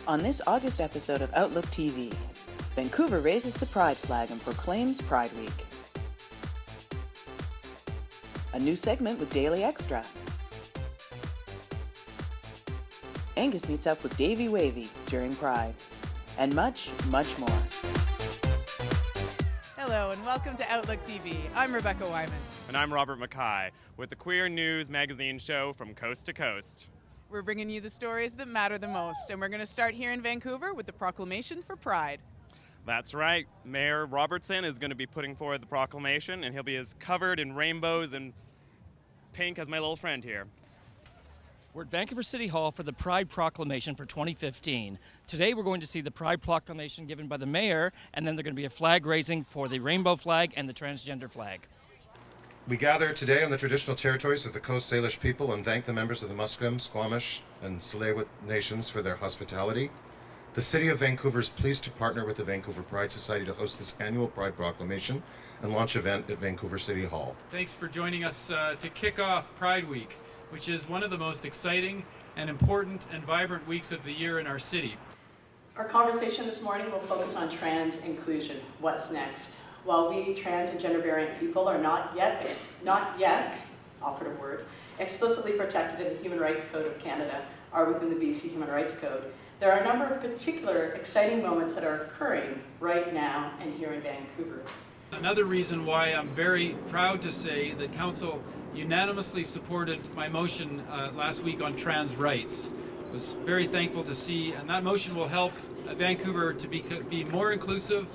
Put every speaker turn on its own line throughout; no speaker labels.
On this August episode of Outlook TV, Vancouver raises the Pride flag and proclaims Pride Week. A new segment with Daily Extra. Angus meets up with Davey Wavy during Pride. And much, much more.
Hello and welcome to Outlook TV. I'm Rebecca Wyman.
And I'm Robert Mackay with the Queer News magazine show from coast to coast.
We're bringing you the stories that matter the most, and we're going to start here in Vancouver with the proclamation for Pride.
That's right. Mayor Robertson is going to be putting forward the proclamation, and he'll be as covered in rainbows and pink as my little friend here.
We're at Vancouver City Hall for the Pride Proclamation for 2015. Today we're going to see the Pride Proclamation given by the mayor, and then there's going to be a flag raising for the rainbow flag and the transgender flag.
We gather today on the traditional territories of the Coast Salish people and thank the members of the Musqueam, Squamish, and Tsleil-Waututh nations for their hospitality. The City of Vancouver is pleased to partner with the Vancouver Pride Society to host this annual Pride Proclamation and launch event at Vancouver City Hall.
Thanks for joining us to kick off Pride Week, which is one of the most exciting and important and vibrant weeks of the year in our city.
Our conversation this morning will focus on trans inclusion. What's next? While we trans and gender variant people are not yet, operative word, explicitly protected in the Human Rights Code of Canada or within the BC Human Rights Code, there are a number of particular exciting moments that are occurring right now and here in Vancouver.
Another reason why I'm very proud to say that Council unanimously supported my motion last week on trans rights. I was very thankful to see, and that motion will help Vancouver to be more inclusive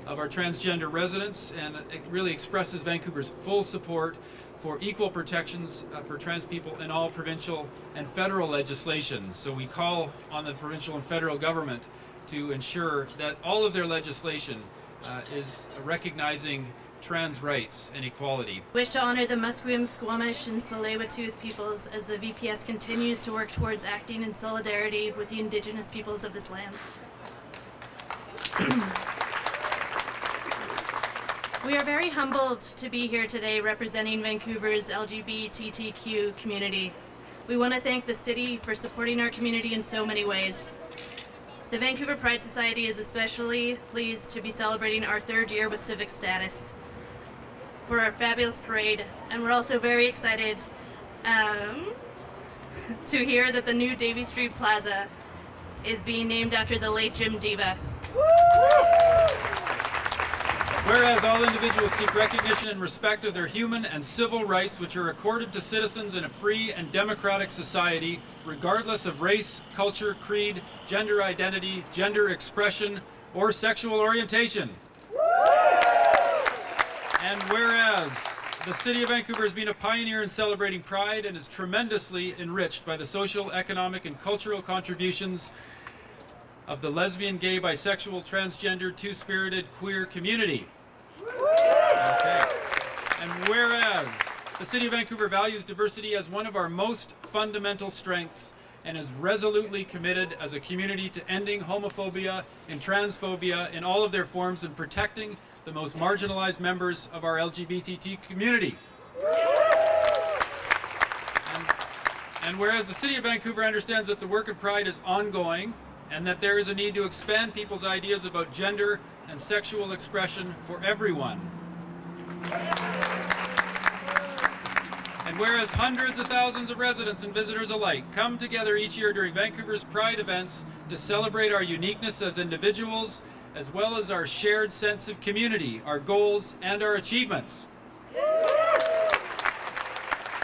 of our transgender residents, and it really expresses Vancouver's full support for equal protections for trans people in all provincial and federal legislation. So we call on the provincial and federal government to ensure that all of their legislation is recognizing trans rights and equality.
Wish to honor the Musqueam, Squamish, and Tsleil-Waututh peoples as the VPS continues to work towards acting in solidarity with the Indigenous peoples of this land. We are very humbled to be here today representing Vancouver's LGBTQ community. We want to thank the city for supporting our community in so many ways. The Vancouver Pride Society is especially pleased to be celebrating our third year with civic status for our fabulous parade, and we're also very excited to hear that the new Davie Street Plaza is being named after the late Jim Diva.
Whereas all individuals seek recognition and respect of their human and civil rights which are accorded to citizens in a free and democratic society, regardless of race, culture, creed, gender identity, gender expression, or sexual orientation. And whereas the City of Vancouver has been a pioneer in celebrating Pride and is tremendously enriched by the social, economic, and cultural contributions of the lesbian, gay, bisexual, transgender, two-spirited, queer community. Okay. And whereas the City of Vancouver values diversity as one of our most fundamental strengths and is resolutely committed as a community to ending homophobia and transphobia in all of their forms and protecting the most marginalized members of our LGBT community. And whereas the City of Vancouver understands that the work of Pride is ongoing and that there is a need to expand people's ideas about gender and sexual expression for everyone. And whereas hundreds of thousands of residents and visitors alike come together each year during Vancouver's Pride events to celebrate our uniqueness as individuals, as well as our shared sense of community, our goals, and our achievements.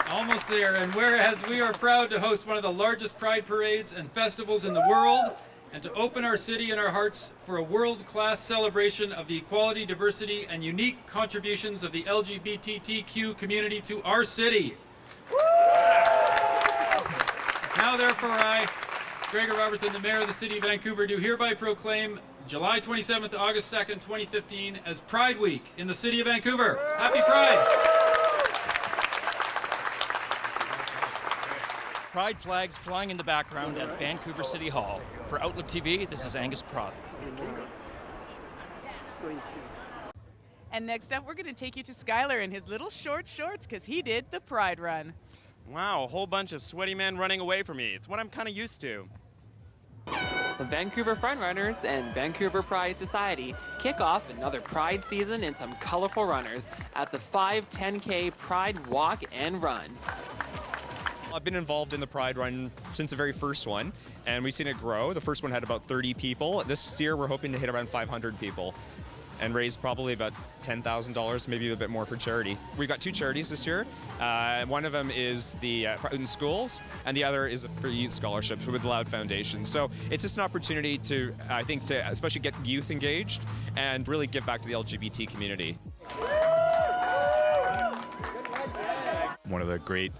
Almost there. And whereas we are proud to host one of the largest Pride parades and festivals in the world, and to open our city and our hearts for a world-class celebration of the equality, diversity, and unique contributions of the LGBTQ community to our city. Now therefore I, Gregor Robertson, the Mayor of the City of Vancouver, do hereby proclaim July 27th to August 2nd, 2015 as Pride Week in the City of Vancouver. Happy Pride!
Pride flags flying in the background at Vancouver City Hall. For Outlook TV, this is Angus Prott.
And next up, we're going to take you to Skylar in his little short shorts because he did the Pride Run.
Wow, a whole bunch of sweaty men running away from me. It's what I'm kind of used to.
The Vancouver Frontrunners and Vancouver Pride Society kick off another Pride season and some colorful runners at the 5-10K Pride Walk and Run.
I've been involved in the Pride Run since the very first one, and we've seen it grow. The first one had about 30 people. This year we're hoping to hit around 500 people and raise probably about $10,000, maybe a bit more for charity. We've got two charities this year. One of them is the out in schools, and the other is for youth scholarships with the Loud Foundation. So it's just an opportunity to, I think, to especially get youth engaged and really give back to the LGBT community.
One of the great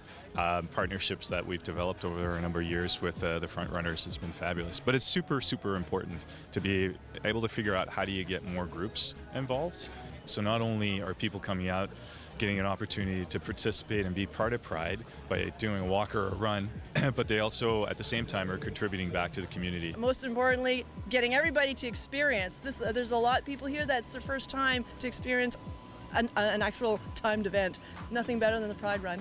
partnerships that we've developed over a number of years with the Frontrunners has been fabulous. But it's super, super important to be able to figure out how do you get more groups involved. So not only are people coming out getting an opportunity to participate and be part of Pride by doing a walk or a run, but they also at the same time are contributing back to the community.
Most importantly, getting everybody to experience this. There's a lot of people here that's their first time to experience an actual timed event. Nothing better than the Pride Run.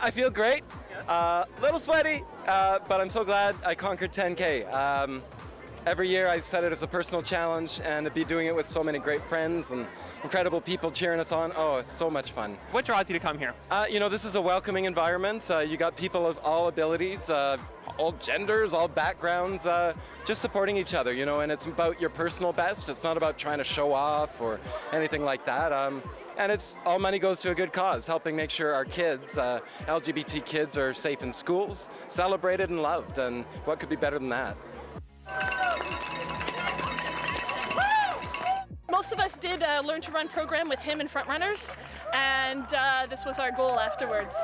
I feel great, little sweaty, but I'm so glad I conquered 10K. Every year I set it as a personal challenge, and to be doing it with so many great friends and incredible people cheering us on, oh, it's so much fun.
What draws you to come here?
You know, this is a welcoming environment. You got people of all abilities, all genders, all backgrounds, just supporting each other, you know, and it's about your personal best. It's not about trying to show off or anything like that. And it's all money goes to a good cause, helping make sure our kids, LGBT kids, are safe in schools, celebrated and loved, and what could be better than that?
Most of us did a Learn to Run program with him and Frontrunners, and this was our goal afterwards.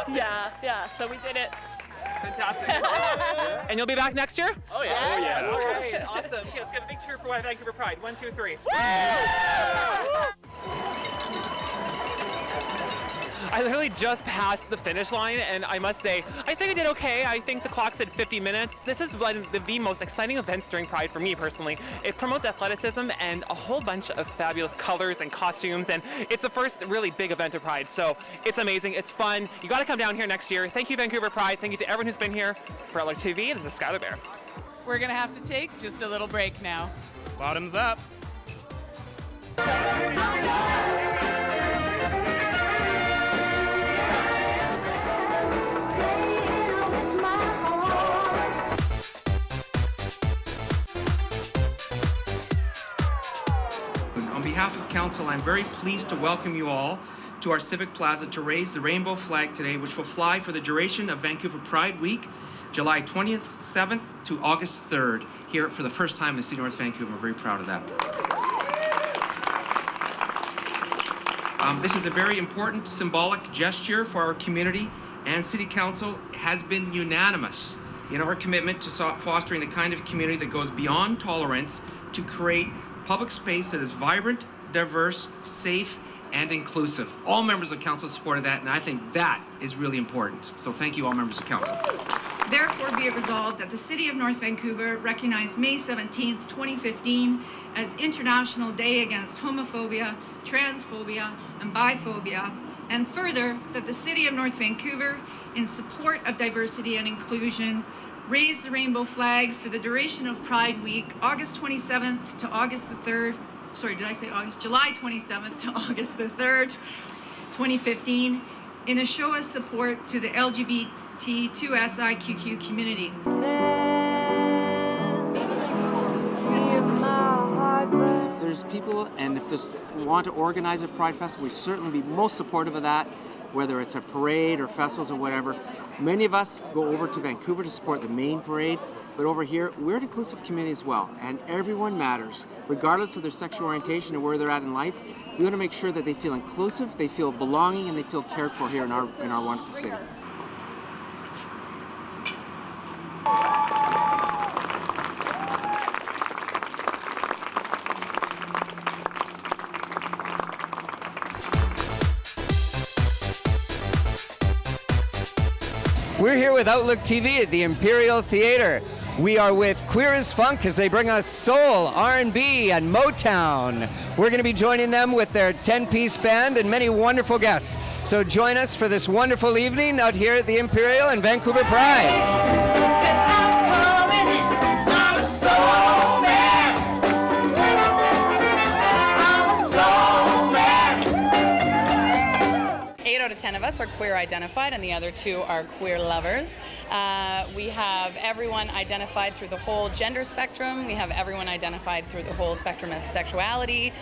Fantastic.
Yeah, so we did it.
Fantastic. And you'll be back next year?
Oh yeah.
Oh yes. All right, awesome. Okay, let's give a big cheer for Vancouver Pride. 1, 2, 3. I literally just passed the finish line, and I must say, I think I did okay. I think the clock said 50 minutes. This is one of the most exciting events during Pride for me personally. It promotes athleticism and a whole bunch of fabulous colors and costumes, and it's the first really big event of Pride, so it's amazing. It's fun. You got to come down here next year. Thank you, Vancouver Pride. Thank you to everyone who's been here. For Outlook TV, this is Skylar Bear.
We're going to have to take just a little break now.
Bottoms up.
On behalf of Council, I'm very pleased to welcome you all to our Civic Plaza to raise the rainbow flag today, which will fly for the duration of Vancouver Pride Week, July 20th, 7th to August 3rd, here for the first time in the city of North Vancouver. We're very proud of that. This is a very important symbolic gesture for our community, and City Council has been unanimous in our commitment to fostering the kind of community that goes beyond tolerance to create public space that is vibrant, diverse, safe, and inclusive. All members of council supported that, and I think that is really important. So thank you, all members of council.
Therefore be it resolved that the City of North Vancouver recognize May 17th, 2015 as International Day Against Homophobia, Transphobia, and Biphobia, and further that the City of North Vancouver, in support of diversity and inclusion, raise the rainbow flag for the duration of Pride Week, August 27th to August the 3rd. Sorry, did I say August? July 27th to August the 3rd, 2015, in a show of support to the LGBTQ2SIQQ community.
If there's people and if this want to organize a Pride Festival, we certainly be most supportive of that, whether it's a parade or festivals or whatever. Many of us go over to Vancouver to support the main parade, but over here, we're an inclusive community as well, and everyone matters, regardless of their sexual orientation or where they're at in life. We want to make sure that they feel inclusive, they feel belonging, and they feel cared for here in our wonderful city.
We're here with Outlook TV at the Imperial Theatre. We are with Queer as Funk as they bring us soul, R&B, and Motown. We're going to be joining them with their 10-piece band and many wonderful guests. So join us for this wonderful evening out here at the Imperial and Vancouver Pride.
Out of 10 of us are queer identified and the other 2 are queer lovers. We have everyone identified through the whole gender spectrum. We have everyone identified through the whole spectrum of sexuality.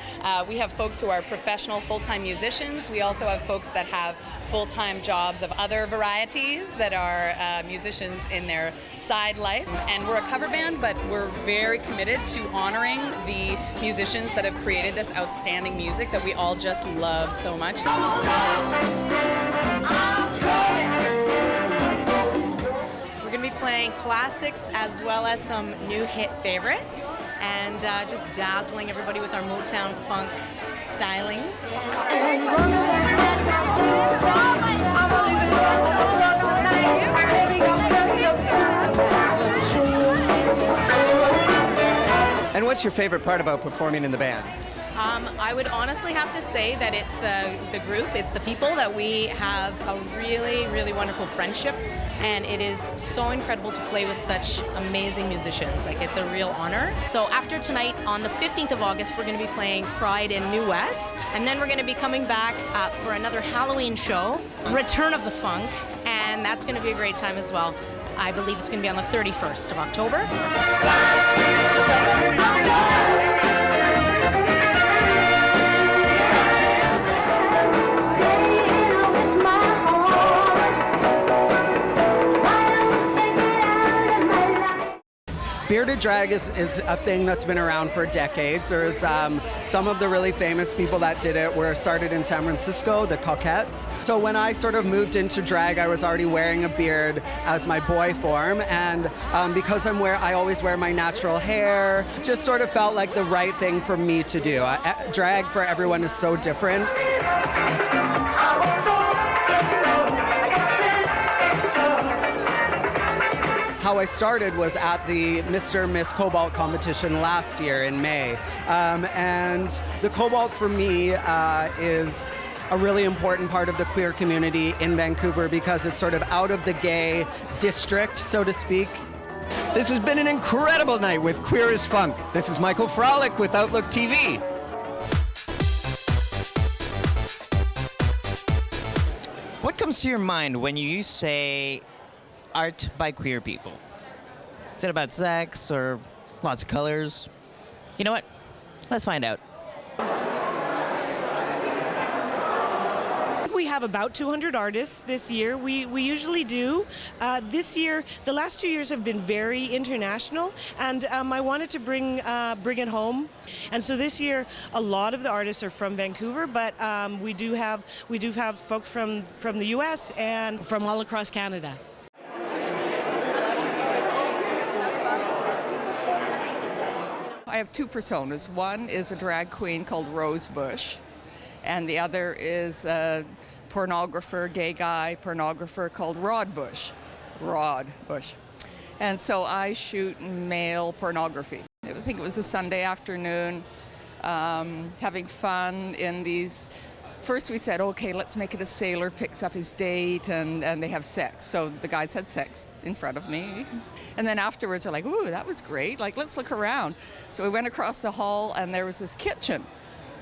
We have folks who are professional full-time musicians. We also have folks that have full-time jobs of other varieties that are musicians in their side life. And we're a cover band, but we're very committed to honoring the musicians that have created this outstanding music that we all just love so much.
We're going to be playing classics as well as some new hit favorites and just dazzling everybody with our Motown funk stylings.
And what's your favorite part about performing in the band?
I would honestly have to say that it's the group, it's the people, that we have a really, really wonderful friendship, and it is so incredible to play with such amazing musicians. Like, it's a real honor. So after tonight, on the 15th of August, we're going to be playing Pride in New West, and then we're going to be coming back for another Halloween show, Return of the Funk, and that's going to be a great time as well. I believe it's going to be on the 31st of October.
Bearded drag is a thing that's been around for decades. There's some of the really famous people that did it were started in San Francisco, the Coquettes. So when I sort of moved into drag, I was already wearing a beard as my boy form, and because I always wear my natural hair, just sort of felt like the right thing for me to do. Drag for everyone is so different. How I started was at the Mr. and Miss Cobalt competition last year in May. And the Cobalt for me is a really important part of the queer community in Vancouver because it's sort of out of the gay district, so to speak.
This has been an incredible night with Queer as Funk. This is Michael Frolic with Outlook TV.
What comes to your mind when you say art by queer people? Is it about sex or lots of colors? You know what? Let's find out.
We have about 200 artists this year. We usually do. This year, the last 2 years have been very international, and I wanted to bring it home. And so this year, a lot of the artists are from Vancouver, but we do have folk from the U.S. and from all across Canada.
I have 2 personas. One is a drag queen called Rosebush, and the other is a pornographer, gay guy pornographer called Rod Bush. And so I shoot male pornography. I think it was a Sunday afternoon, having fun in these. First we said, okay, let's make it a sailor picks up his date and they have sex. So the guys had sex in front of me. And then afterwards they're like, ooh, that was great. Like, let's look around. So we went across the hall and there was this kitchen,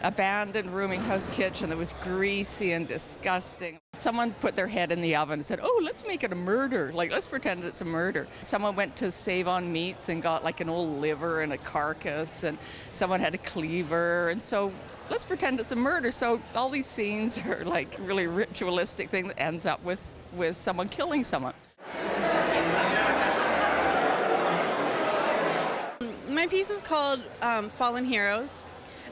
abandoned rooming house kitchen that was greasy and disgusting. Someone put their head in the oven and said, oh, let's make it a murder. Like, let's pretend it's a murder. Someone went to Save on Meats and got like an old liver and a carcass, and someone had a cleaver. And so let's pretend it's a murder. So all these scenes are like really ritualistic thing that ends up with someone killing someone.
My piece is called Fallen Heroes,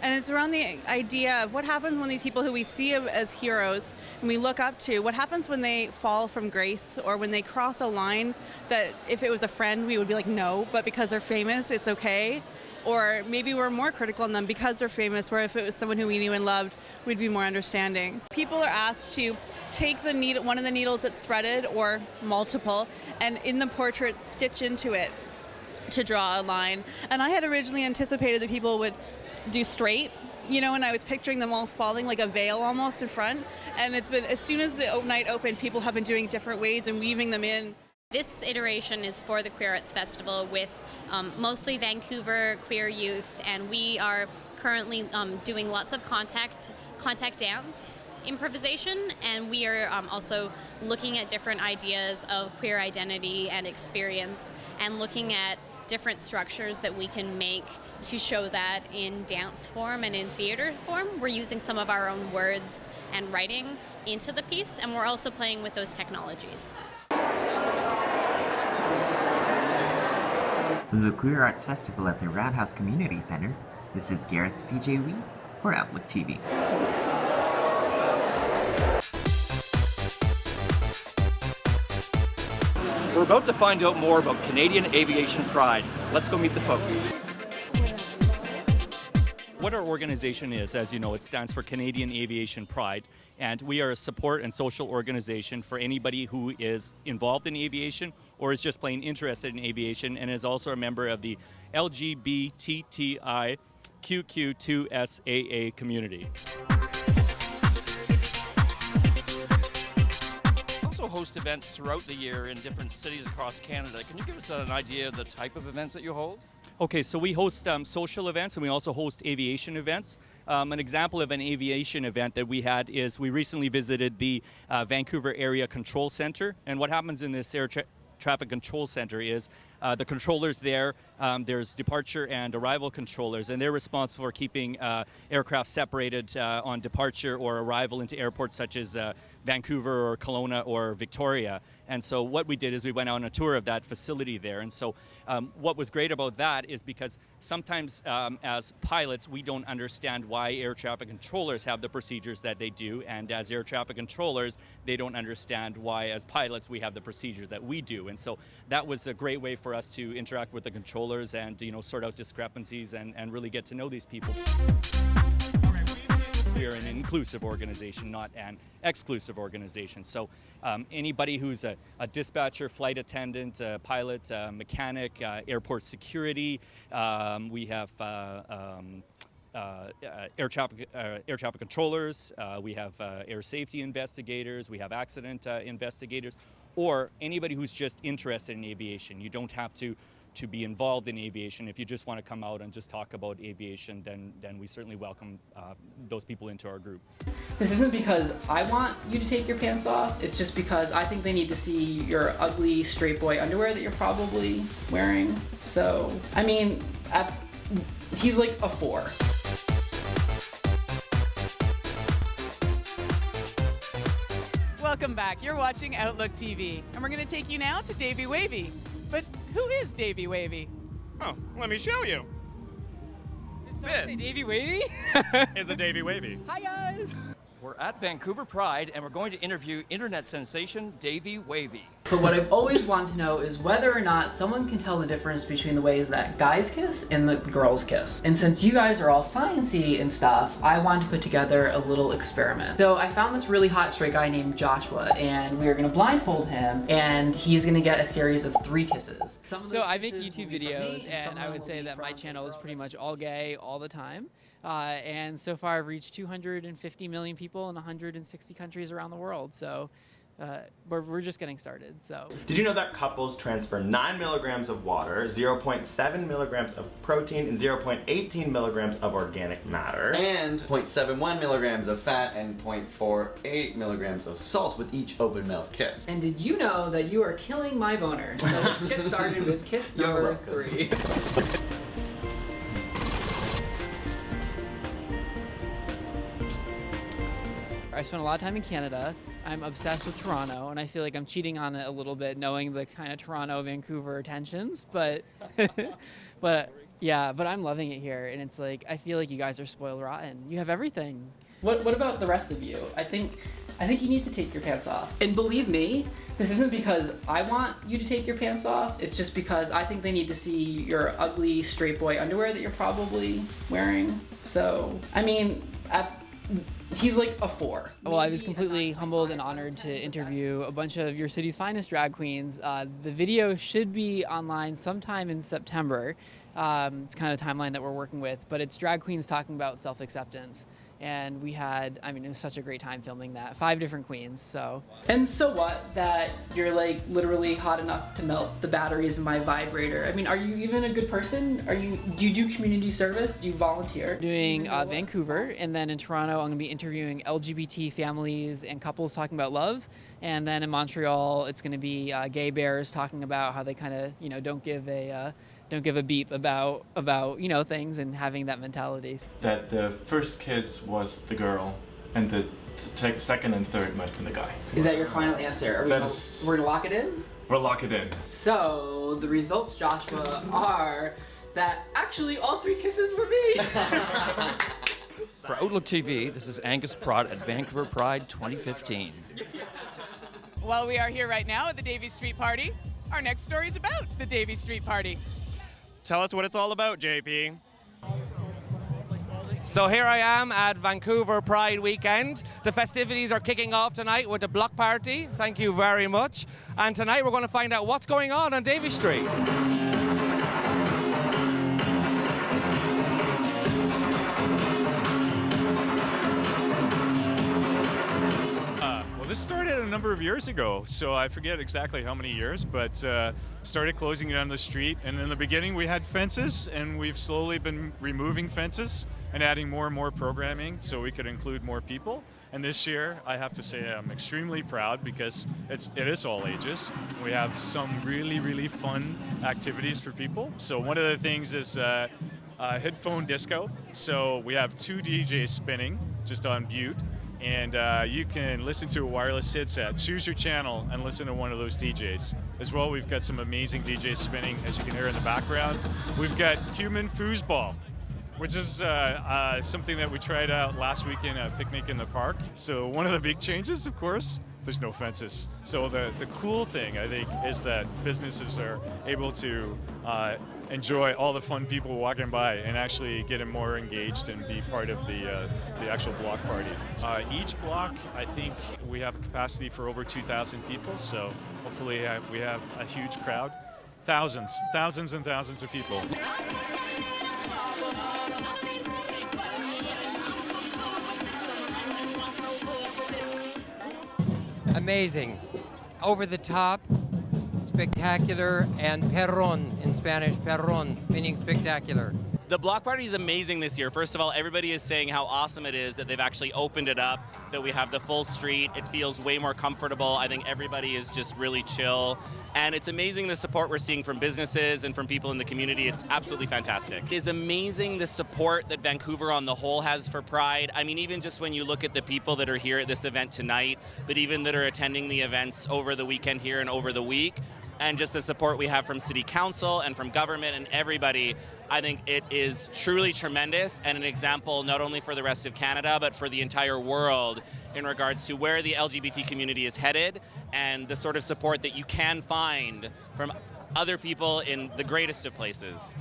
and it's around the idea of what happens when these people who we see as heroes and we look up to, what happens when they fall from grace or when they cross a line that if it was a friend we would be like, no, but because they're famous it's okay. Or maybe we're more critical on them because they're famous, where if it was someone who we knew and loved, we'd be more understanding. People are asked to take the needle, one of the needles that's threaded, or multiple, and in the portrait stitch into it to draw a line. And I had originally anticipated that people would do straight, you know, and I was picturing them all falling like a veil almost in front. And it's been, as soon as the night opened, people have been doing different ways and weaving them in.
This iteration is for the Queer Arts Festival with mostly Vancouver queer youth, and we are currently doing lots of contact dance improvisation, and we are also looking at different ideas of queer identity and experience, and looking at different structures that we can make to show that in dance form and in theater form. We're using some of our own words and writing into the piece, and we're also playing with those technologies.
From the Queer Arts Festival at the Roundhouse Community Center, this is Gareth C.J. Wee for Outlook TV.
We're about to find out more about Canadian Aviation Pride. Let's go meet the folks. What our organization is, as you know, it stands for Canadian Aviation Pride, and we are a support and social organization for anybody who is involved in aviation or is just plain interested in aviation, and is also a member of the LGBTQ2SAA community. We also host events throughout the year in different cities across Canada. Can you give us an idea of the type of events that you hold? Okay, so we host social events, and we also host aviation events. An example of an aviation event that we had is we recently visited the Vancouver Area Control Center, and what happens in this traffic control center is the controllers there, there's departure and arrival controllers, and they're responsible for keeping aircraft separated on departure or arrival into airports such as Vancouver or Kelowna or Victoria. And so what we did is we went on a tour of that facility there. And so what was great about that is because sometimes as pilots, we don't understand why air traffic controllers have the procedures that they do. And as air traffic controllers, they don't understand why as pilots we have the procedures that we do. And so that was a great way for us to interact with the controllers and, you know, sort out discrepancies and really get to know these people. We are an inclusive organization, not an exclusive organization. So anybody who's a dispatcher, flight attendant, pilot, mechanic, airport security, we have air traffic controllers, we have air safety investigators, we have accident investigators, or anybody who's just interested in aviation. You don't have to be involved in aviation. If you just want to come out and just talk about aviation, then we certainly welcome those people into our group.
This isn't because I want you to take your pants off, it's just because I think they need to see your ugly straight boy underwear that you're probably wearing. So, I mean, he's like a 4.
Welcome back. You're watching Outlook TV, and we're going to take you now to Davey Wavy. But who is Davey Wavy?
Oh, let me show you.
This Davey Wavy?
Is a Davey Wavy.
Hi guys.
We're at Vancouver Pride, and we're going to interview internet sensation Davey Wavy.
But what I've always wanted to know is whether or not someone can tell the difference between the ways that guys kiss and the girls kiss. And since you guys are all sciencey and stuff, I wanted to put together a little experiment. So I found this really hot straight guy named Joshua, and we are going to blindfold him, and he's going to get a series of 3 kisses.
So I make YouTube videos, and I would say that my channel is pretty much all gay all the time. And so far I've reached 250 million people in 160 countries around the world. So we're just getting started. So
did you know that couples transfer 9 milligrams of water, 0.7 milligrams of protein, and 0.18 milligrams of organic matter?
And 0.71 milligrams of fat and 0.48 milligrams of salt with each open mouth kiss.
And did you know that you are killing my boner? So let's get started with kiss number 3.
I spent a lot of time in Canada. I'm obsessed with Toronto, and I feel like I'm cheating on it a little bit, knowing the kind of Toronto-Vancouver tensions. But, but I'm loving it here, and it's like I feel like you guys are spoiled rotten. You have everything.
What about the rest of you? I think you need to take your pants off. And believe me, this isn't because I want you to take your pants off. It's just because I think they need to see your ugly straight boy underwear that you're probably wearing. So, I mean, He's like a 4. Well, I was completely humbled and honored to interview a bunch of your city's finest drag queens. The video should be online sometime in September. It's kind of the timeline that we're working with, but it's drag queens talking about self-acceptance. And we had, I mean, it was such a great time filming that. 5 different queens, so. And so what that you're like literally hot enough to melt the batteries in my vibrator? I mean, are you even a good person? Do you do community service? Do you volunteer? Doing Vancouver, and then in Toronto, I'm gonna be interviewing LGBT families and couples talking about love. And then in Montreal, it's gonna be gay bears talking about how they kind of, you know, don't give a beep about things and having that mentality.
That the first kiss was the girl, and the second and third might have been the guy.
Is that your final answer? We're gonna lock it in?
We'll lock it in.
So the results, Joshua, are that actually all 3 kisses were me.
For Outlook TV, this is Angus Pratt at Vancouver Pride 2015.
Well, we are here right now at the Davie Street Party. Our next story is about the Davie Street Party.
Tell us what it's all about, JP.
So here I am at Vancouver Pride weekend. The festivities are kicking off tonight with the block party. Thank you very much. And tonight we're going to find out what's going on Davie Street.
Well, this started a number of years ago, so I forget exactly how many years, but started closing down the street. And in the beginning we had fences, and we've slowly been removing fences and adding more and more programming so we could include more people. And this year, I have to say I'm extremely proud because it is all ages. We have some really, really fun activities for people. So one of the things is headphone disco. So we have 2 DJs spinning just on mute. And you can listen to a wireless headset, choose your channel, and listen to one of those DJs. As well, we've got some amazing DJs spinning, as you can hear in the background. We've got human foosball, which is something that we tried out last weekend at a picnic in the park. So one of the big changes, of course, there's no fences. So the cool thing, I think, is that businesses are able to enjoy all the fun people walking by and actually get more engaged and be part of the actual block party. Each block, I think we have capacity for over 2,000 people, so hopefully we have a huge crowd. Thousands and thousands of people.
Amazing, over the top, spectacular, and perron in Spanish, perron, meaning spectacular.
The block party is amazing this year. First of all, everybody is saying how awesome it is that they've actually opened it up, that we have the full street. It feels way more comfortable. I think everybody is just really chill. And it's amazing the support we're seeing from businesses and from people in the community. It's absolutely fantastic. It is amazing the support that Vancouver on the whole has for Pride. I mean, even just when you look at the people that are here at this event tonight, but even that are attending the events over the weekend here and over the week, and just the support we have from City Council and from government and everybody, I think it is truly tremendous and an example not only for the rest of Canada, but for the entire world in regards to where the LGBT community is headed and the sort of support that you can find from other people in the greatest of places.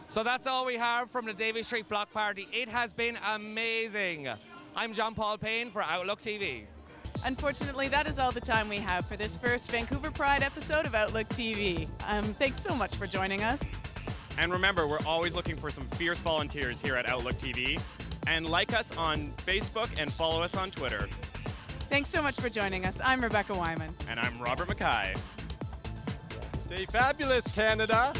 So that's all we have from the Davie Street Block Party. It has been amazing. I'm John Paul Payne for Outlook TV.
Unfortunately, that is all the time we have for this first Vancouver Pride episode of Outlook TV. Thanks so much for joining us.
And remember, we're always looking for some fierce volunteers here at Outlook TV. And like us on Facebook and follow us on Twitter.
Thanks so much for joining us. I'm Rebecca Wyman.
And I'm Robert Mackay.
Stay fabulous, Canada.